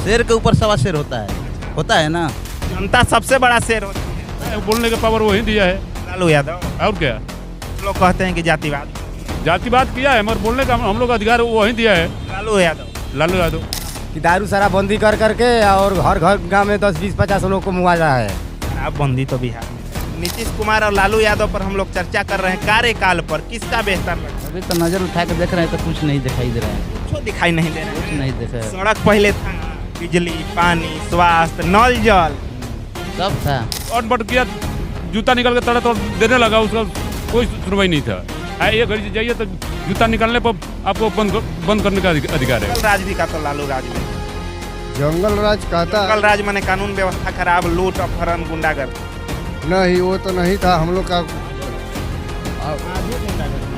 शेर के ऊपर सवा शेर होता है ना। जनता सबसे बड़ा शेर होती है। बोलने का पावर वही दिया है। लालू यादव। और क्या, लोग कहते हैं कि जातिवाद। जातिवाद किया है मगर बोलने का हम लोग अधिकार वही दिया है। लालू यादव कि दारू शराबबंदी कर करके और हर घर गांव में 10 20 50 लोग को मुआवजा है। शराबबंदी तो बिहार में। नीतीश कुमार और लालू यादव पर हम लोग चर्चा कर रहे हैं, कार्यकाल पर किसका बेहतर लगता है? अभी तो नजर उठा के देख रहे हैं तो कुछ नहीं दिखाई दे रहा है। कुछ दिखाई नहीं दे रहा कुछ है। नहीं दिख रहा है। सड़क पहले था, बिजली, पानी, स्वास्थ्य, नल जल सब था। और बट किया, जूता निकल के तड़ा तोड़ देने लगा, उसका कोई सुनवाई नहीं था। ये घड़ी जाइए तो जूता निकालने पर आपको बंद करने का अधिकार है। जंगल राज भी का तो लालू राज में। जंगल राज कहता जंगल राज माने कानून व्यवस्था खराब, लूट अपहरण, गुंडागर्दी। नहीं, वो तो नहीं था हम लोग का।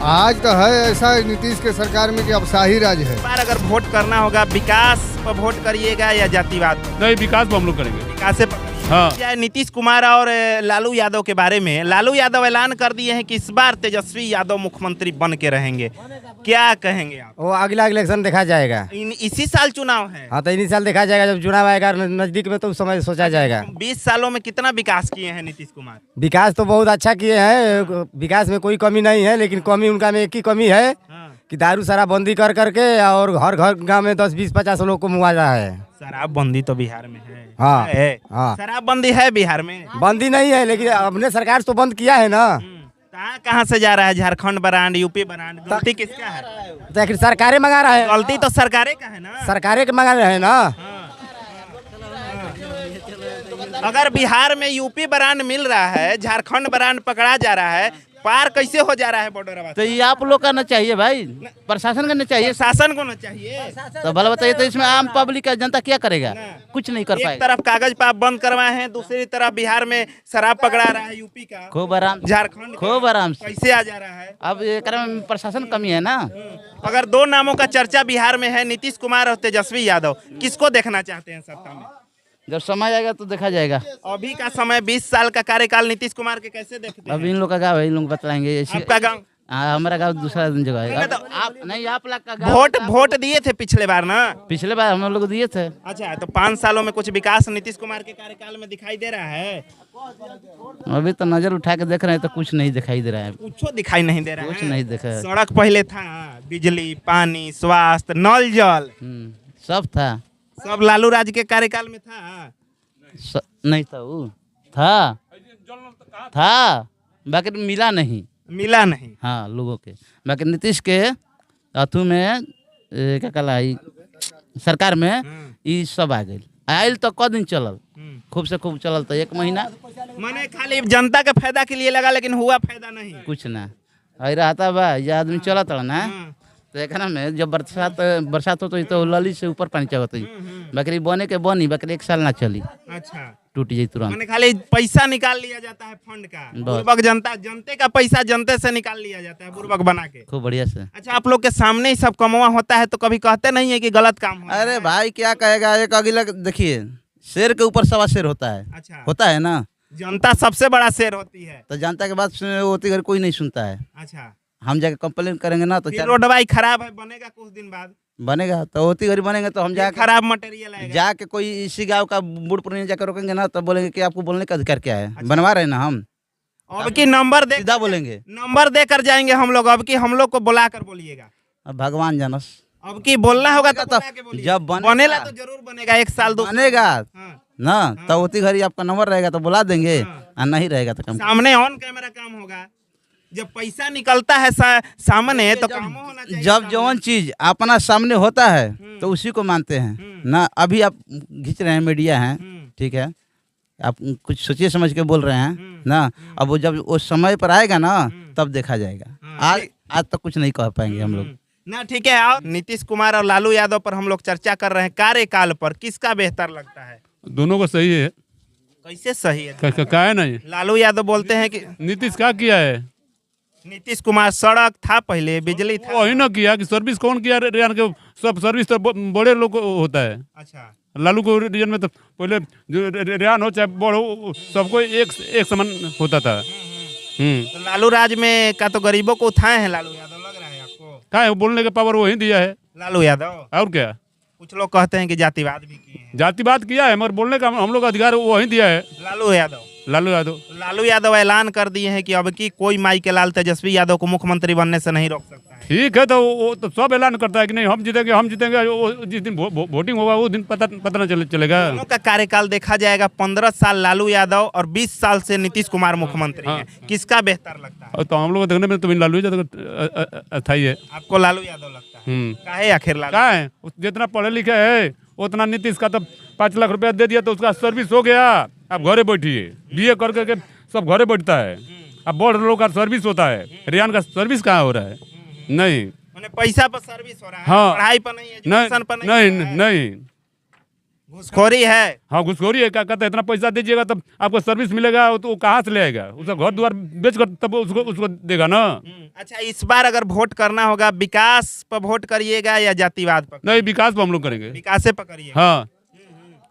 आज तो है ऐसा नीतीश के सरकार में कि अब शाही राज है। इस बार अगर वोट करना होगा, विकास पर वोट करिएगा या जातिवाद? नहीं, विकास पर हम लोग करेंगे। विकास पर। हाँ। क्या नीतीश कुमार और लालू यादव के बारे में, लालू यादव ऐलान कर दिए हैं कि इस बार तेजस्वी यादव मुख्यमंत्री बन के रहेंगे, क्या कहेंगे आप? वो अगला इलेक्शन देखा जाएगा। इसी साल चुनाव है। हाँ, तो इन्हीं साल देखा जाएगा, जब चुनाव आएगा नजदीक में तो उस समय सोचा जाएगा। 20 सालों में कितना विकास किए हैं नीतीश कुमार? विकास तो बहुत अच्छा किए हैं, विकास में कोई कमी नहीं है, लेकिन कमी उनका में एक ही कमी है कि दारू शराबबंदी कर करके और हर घर गांव में 10 20 50 लोग को मुआवजा है। शराबबंदी तो बिहार में है। हाँ, है। हाँ। शराबबंदी है बिहार में। बंदी नहीं है, लेकिन अपने सरकार तो बंद किया है ना। कहाँ से जा रहा है? झारखंड ब्रांड, यूपी ब्रांड, गलती किसका है? तो आखिर सरकारें मंगा रहा है। गलती तो सरकारें का है ना। सरकारें के मंगा रहे हैं ना। अगर बिहार में यूपी ब्रांड मिल रहा है, झारखंड ब्रांड पकड़ा जा रहा है, पार कैसे हो जा रहा है बॉर्डर? तो ये आप लोग का ना चाहिए भाई, प्रशासन का ना चाहिए। शासन को ना चाहिए। तो भला बताइए, तो इसमें आम पब्लिक का जनता क्या करेगा? कुछ नहीं कर एक पाएगा। तरफ कागज पाप बंद करवाए हैं, दूसरी तरफ बिहार में शराब पकड़ा रहा है यूपी का, खूब आराम, झारखंड का। खूब आराम से। कैसे आ जा रहा है? अब ये में प्रशासन कमी है ना। अगर दो नामों का चर्चा बिहार में है, नीतीश कुमार और तेजस्वी यादव, किसको देखना चाहते हैं सत्ता में? जब समय आएगा तो देखा जाएगा। अभी का समय 20 साल का कार्यकाल नीतीश कुमार के कैसे देखते अब हैं? इन लोग का गाँव है, इन लोग बताएंगे। आपका गाँव? हमारा गाँव दूसरा जगह है। तो आप नहीं, आप लोग का गाँव। वोट दिए थे पिछले बार ना? पिछले बार हम लोग दिए थे। अच्छा, तो 5 सालों में कुछ विकास नीतीश कुमार के कार्यकाल में दिखाई दे रहा है? अभी तो नजर उठा के देख रहे हैं तो कुछ नहीं दिखाई दे रहा है। कुछ दिखाई नहीं दे रहा है। कुछ नहीं दिखा है। सड़क पहले था, बिजली, पानी, स्वास्थ्य, नल जल सब था। सब लालू राज के कार्यकाल में था। नहीं था, वो था बाकी मिला नहीं। हाँ, लोगों के। बाकी नीतीश के अथू में क्या कहला सरकार में ये सब आ गई। आयल तो क दिन चलल, खूब से खूब चलल तो 1 महीना। माने खाली जनता के फायदा के लिए लगा, लेकिन हुआ फायदा नहीं। कुछ ना आई रहता बा, ये आदमी चला था ना। तो एक में जब बरसात हो तो लली से ऊपर पानी चढ़ता है। बकरी बने के बनी, बकरी 1 साल ना चली। अच्छा, टूट जाई तुरंत। माने खाली पैसा निकाल लिया जाता है फंड का। बुर्बक जनते का पैसा जनते से निकाल लिया जाता है, बुर्बक बना के। खूब बढ़िया से। अच्छा, आप लोग के सामने ही सब कमवा होता है तो कभी कहते नहीं है कि गलत काम हो? अरे भाई क्या कहेगा, एक अगला देखिए, शेर के ऊपर सवा शेर होता है। अच्छा, होता है ना। जनता सबसे बड़ा शेर होती है। तो जनता के बात होती है, कोई नहीं सुनता है। अच्छा, हम जाके कंप्लेन करेंगे ना तो रोडवाई खराब है, बनेगा कुछ दिन बाद। बनेगा तो होती घड़ी बनेगा तो हम जाके खराब मटेरियल आएगा। जाके कोई इसी गांव का बूढ़ पुरानी जाकर रोकेंगे ना तो बोलेंगे कि आपको बोलने का अधिकार क्या है? बनवा रहे हैं ना हम। अब की नंबर दे, सीधा बोलेंगे, नंबर दे कर जाएंगे हम लोग। अब की हम लोग को बुला कर बोलिएगा। अब भगवान जानस। अब की बोलना होगा तो जब बनेला तो जरूर बनेगा। 1 साल 2 बनेगा हाँ। ना तो होती घड़ी आपका नंबर रहेगा तो बुला देंगे, और नहीं रहेगा तो कम। सामने ऑन कैमरा काम होगा। जब पैसा निकलता है सामने तो काम होना चाहिए। जब जौन चीज अपना सामने होता है तो उसी को मानते हैं ना। अभी आप खींच रहे हैं, मीडिया हैं, ठीक है, आप कुछ सोचिए समझ के बोल रहे हैं ना। अब वो जब उस समय पर आएगा ना तब देखा जाएगा। आज तक कुछ नहीं कह पाएंगे हम लोग ना। ठीक है, और नीतीश कुमार और लालू यादव पर हम लोग चर्चा कर रहे हैं, कार्यकाल पर किसका बेहतर लगता है? दोनों का सही है। कैसे सही है? क्या है नहीं, लालू यादव बोलते हैं कि नीतीश क्या किया है? नीतीश कुमार सड़क था पहले, बिजली था। वही ना किया कि सर्विस कौन किया? रेहान के सब सर्विस तो बड़े लोग को होता है। अच्छा, लालू को रीजन में तो पहले जो रेहान हो चाहे बड़ हो, सबको एक समान होता था। तो लालू राज में का तो गरीबों को उठाए हैं लालू यादव, लग रहा है आपको? क्या है, बोलने का पावर वही दिया है लालू यादव। और क्या। कुछ लोग कहते हैं कि जातिवाद भी किए हैं। जातिवाद किया है मगर बोलने का हम लोग अधिकार वही दिया है लालू यादव लालू यादव ऐलान कर दिए हैं कि अब की कोई माई के लाल तेजस्वी यादव को मुख्यमंत्री बनने से नहीं रोक सकता है। ठीक है तो वो तो सब ऐलान करता है कि नहीं हम जीतेंगे वो जिस दिन वोटिंग होगा वो दिन पता न चलेगा। दोनों का कार्यकाल देखा जाएगा 15 साल लालू यादव और 20 साल से नीतीश कुमार मुख्यमंत्री हैं। किसका बेहतर लगता है? और तो हम लोग देखने में तो लालू यादव अस्थाई है। आपको लालू यादव लगता है? काहे आखिर लालू? क्या है जितना पढ़े लिखे है उतना नीतीश का तो 5 लाख रुपया दे दिया तो उसका सर्विस हो गया। अब घरे बैठिए बीए करके सब घरे बैठता है। अब बड़ लोग का सर्विस होता है, रेहान का सर्विस कहाँ हो रहा है? नहीं पैसा पर सर्विस हो रहा है। हाँ, पढ़ाई पर नहीं, एजुकेशन पर नहीं घूसखोरी है। हाँ घुसखोरी है। क्या कहते हैं इतना पैसा दीजिएगा तब आपको सर्विस मिलेगा तो वो कहाँ से ले आएगा? उसका घर द्वार बेच कर तब उसको देगा ना। अच्छा, इस बार अगर वोट करना होगा विकास पर वोट करिएगा या जातिवाद पर? नहीं विकास पर हम लोग करेंगे। विकास पर करिएगा। हाँ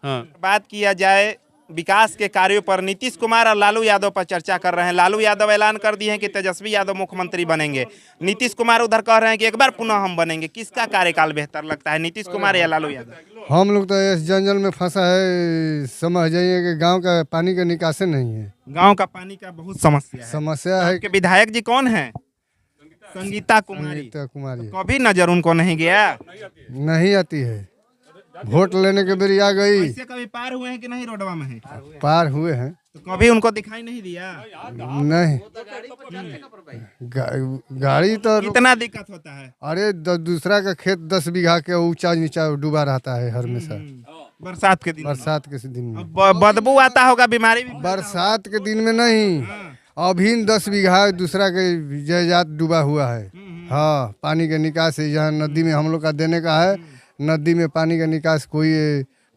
हाँ। बात किया जाए विकास के कार्यों पर, नीतीश कुमार और लालू यादव पर चर्चा कर रहे हैं। लालू यादव ऐलान कर दिए हैं कि तेजस्वी यादव मुख्यमंत्री बनेंगे। नीतीश कुमार उधर कह रहे हैं कि एक बार पुनः हम बनेंगे। किसका कार्यकाल बेहतर लगता है, नीतीश कुमार या लालू यादव? हम लोग तो इस जंजल में फंसा है, समझ जाइए कि गांव का पानी का निकासी नहीं है। गांव का पानी का बहुत समस्या है। है। विधायक जी कौन है? संगीता कुमारी। कभी नजर उनको नहीं गया? नहीं आती है। वोट लेने के बेरी आ गई। ऐसे कभी पार हुए हैं कि नहीं? रोडवा में है? पार हुए हैं तो कभी उनको दिखाई नहीं दिया? नहीं। गाड़ी तो कितना दिक्कत होता है? अरे दूसरा का खेत 10 बीघा के ऊंचा नीचा डूबा रहता है हर हमेशा। बरसात के दिन? बरसात के दिन में बदबू आता होगा, बीमारी भी? बरसात के दिन में नहीं, अभी 10 बीघा दूसरा के जायदाद डूबा हुआ है। हाँ, पानी का निकास जहाँ नदी में हम लोग का देने का है, नदी में पानी का निकास कोई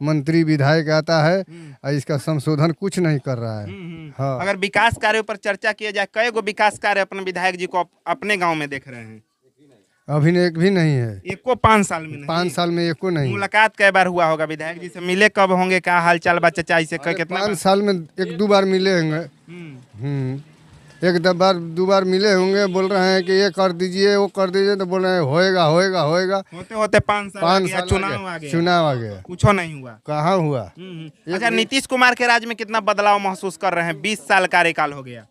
मंत्री विधायक आता है और इसका संशोधन कुछ नहीं कर रहा है। हाँ। अगर विकास कार्यों पर चर्चा किया जाए, कई गो विकास कार्य अपने विधायक जी को अपने गांव में देख रहे हैं? अभी एक भी नहीं है। एको 5 साल में नहीं? 5 साल में एको नहीं। मुलाकात कई बार हुआ होगा विधायक जी से? मिले कब होंगे? क्या हाल चाल बा चचा से? कितना 5 साल में 1-2 बार मिले होंगे। 1-2 बार मिले होंगे। बोल रहे हैं कि ये कर दीजिए वो कर दीजिए, तो बोल रहे हैं होएगा होएगा होएगा। होते होते 5 साल चुनाव आ गया, कुछ नहीं हुआ। कहाँ हुआ? अच्छा, नीतीश कुमार के राज में कितना बदलाव महसूस कर रहे हैं? 20 साल कार्यकाल हो गया।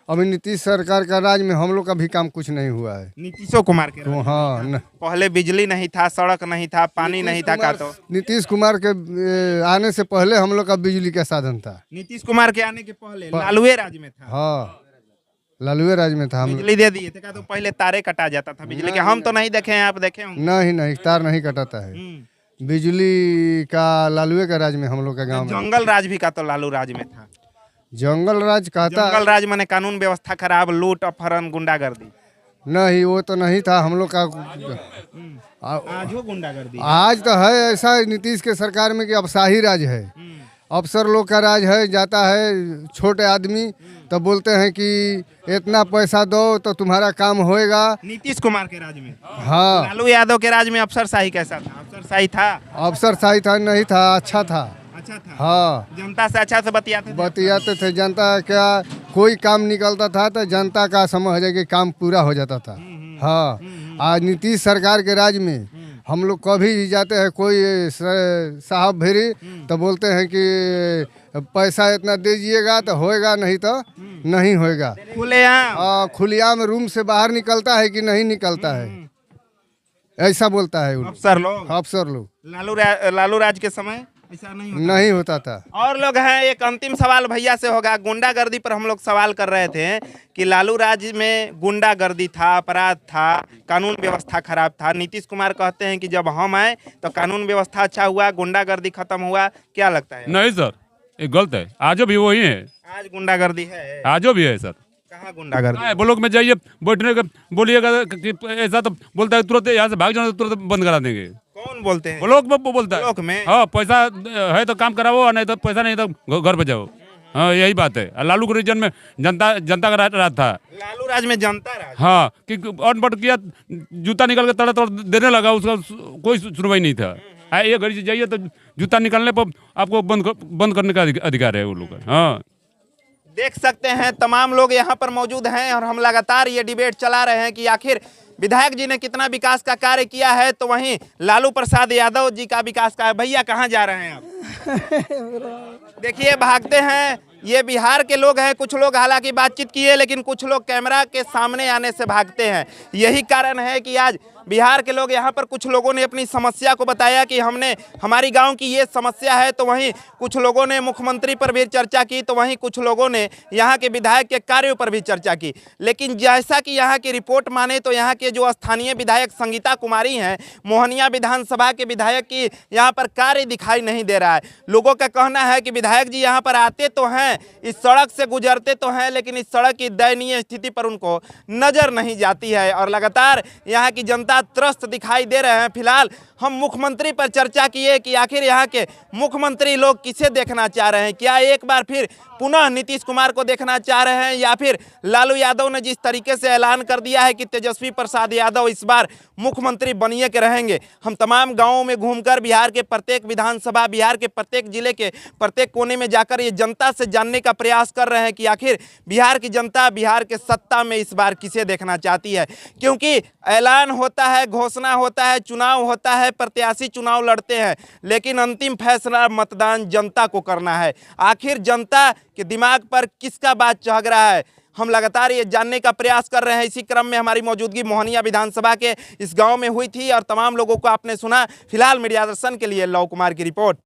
अभी नीतीश सरकार का राज में हम लोग का भी काम कुछ नहीं हुआ है। नीतीशो कुमार के तो हाँ, पहले बिजली नहीं था, सड़क नहीं था, पानी नहीं था। का तो नीतीश कुमार के आने से पहले हम लोग का बिजली का साधन था। नीतीश कुमार के आने के पहले लालू राज में था। हाँ, लालू राज में था। हम बिजली दे दिए थे? क्या तो पहले तारे कटा जाता था बिजली के? हम तो नहीं देखे हैं, आप देखे होंगे? नहीं, तार नहीं कटाता है। बिजली का लालू का राज में हम लोग का गाँव में। जंगल राज भी का तो लालू राज में था। जंगल राज कहता? जंगल राज माने कानून व्यवस्था खराब, लूट अपहरण गुंडागर्दी? नहीं, वो तो नहीं था हम लोग का। आज हो गुंडागर्दी? आज तो है ऐसा नीतीश के सरकार में कि अब शाही राज है, अफसर लोग का राज है। जाता है छोटे आदमी तो बोलते हैं कि इतना पैसा दो तो तुम्हारा काम होएगा। नीतीश कुमार के राज में? हाँ। लालू यादव के राज में अफसरशाही कैसा था? अफसरशाही था? अफसरशाही था नहीं था, अच्छा था। अच्छा था? हाँ, जनता से अच्छा से बतियाते थे। जनता क्या कोई काम निकलता था तो जनता का समझ है कि काम पूरा हो जाता था। हाँ, आज नीतीश सरकार के राज में हम लोग कभी भी जाते हैं कोई साहब भेरी तो बोलते हैं कि पैसा इतना दीजिएगा तो होएगा, नहीं तो नहीं होएगा। खुलेआम रूम से बाहर निकलता है कि नहीं निकलता है, ऐसा बोलता है अफसर लोग। लालू राज के समय ऐसा नहीं होता था। और लोग हैं, एक अंतिम सवाल भैया से होगा। गुंडागर्दी पर हम लोग सवाल कर रहे थे कि लालू राज में गुंडागर्दी था, अपराध था, कानून व्यवस्था खराब था। नीतीश कुमार कहते हैं कि जब हम आए तो कानून व्यवस्था अच्छा हुआ, गुंडागर्दी खत्म हुआ। क्या लगता है? नहीं सर, ये गलत है। आजो भी वही है। आज गुंडागर्दी है? आजो भी है सर। कहाँ गुंडागर्दी? ब्लॉक में जाइए, बैठने का बोलिएगा कि ऐसा तो बोलता है तुरंत यहाँ से भाग जाना, तो तुरंत बंद करा देंगे। कौन बोलते हैं? ब्लॉक में बोलता है। ब्लॉक में? हाँ, पैसा है तो काम कराओ, नहीं तो पैसा नहीं तो घर पे जाओ। हाँ, यही बात है। लालू के रीजन में जनता का राज था। लालू राज में जनता राज? हाँ, कि अनपढ़ किया, जूता निकाल के तड़ा देने लगा, उसका कोई सुनवाई नहीं था। एक घड़ी से जाइए तो जूता निकालने पर आपको बंद करने का अधिकार है वो लोग का। हाँ, देख सकते हैं तमाम लोग यहाँ पर मौजूद हैं और हम लगातार ये डिबेट चला रहे हैं कि आखिर विधायक जी ने कितना विकास का कार्य किया है, तो वहीं लालू प्रसाद यादव जी का विकास का। भैया कहाँ जा रहे हैं आप? देखिए भागते हैं, ये बिहार के लोग हैं। कुछ लोग हालांकि बातचीत किए, लेकिन कुछ लोग कैमरा के सामने आने से भागते हैं। यही कारण है कि आज बिहार के लोग यहाँ पर, कुछ लोगों ने अपनी समस्या को बताया कि हमारी गांव की ये समस्या है, तो वहीं कुछ लोगों ने मुख्यमंत्री पर भी चर्चा की, तो वहीं कुछ लोगों ने यहाँ के विधायक के कार्यों पर भी चर्चा की। लेकिन जैसा कि यहाँ की रिपोर्ट माने तो यहाँ के जो स्थानीय विधायक संगीता कुमारी हैं, मोहनिया विधानसभा के विधायक की यहाँ पर कार्य दिखाई नहीं दे रहा है। लोगों का कहना है कि विधायक जी यहाँ पर आते तो हैं, इस सड़क से गुजरते तो हैं, लेकिन इस सड़क की दयनीय स्थिति पर उनको नजर नहीं जाती है और लगातार यहाँ की जनता त्रस्त दिखाई दे रहे हैं। फिलहाल हम मुख्यमंत्री पर चर्चा किए कि आखिर यहाँ के मुख्यमंत्री लोग किसे देखना चाह रहे हैं। क्या एक बार फिर पुनः नीतीश कुमार को देखना चाह रहे हैं, या फिर लालू यादव ने जिस तरीके से ऐलान कर दिया है कि तेजस्वी प्रसाद यादव इस बार मुख्यमंत्री बनिए के रहेंगे। हम तमाम गांवों में घूमकर बिहार के प्रत्येक विधानसभा, बिहार के प्रत्येक जिले के प्रत्येक कोने में जाकर ये जनता से जानने का प्रयास कर रहे हैं कि आखिर बिहार की जनता बिहार के सत्ता में इस बार किसे देखना चाहती है। क्योंकि ऐलान होता है, घोषणा होता है, चुनाव होता है, प्रत्याशी चुनाव लड़ते हैं, लेकिन अंतिम फैसला मतदान जनता को करना है। आखिर जनता के दिमाग पर किसका बात चढ़ रहा है, हम लगातार ये जानने का प्रयास कर रहे हैं। इसी क्रम में हमारी मौजूदगी मोहनिया विधानसभा के इस गांव में हुई थी और तमाम लोगों को आपने सुना। फिलहाल मीडिया दर्शन के लिए लव कुमार की रिपोर्ट।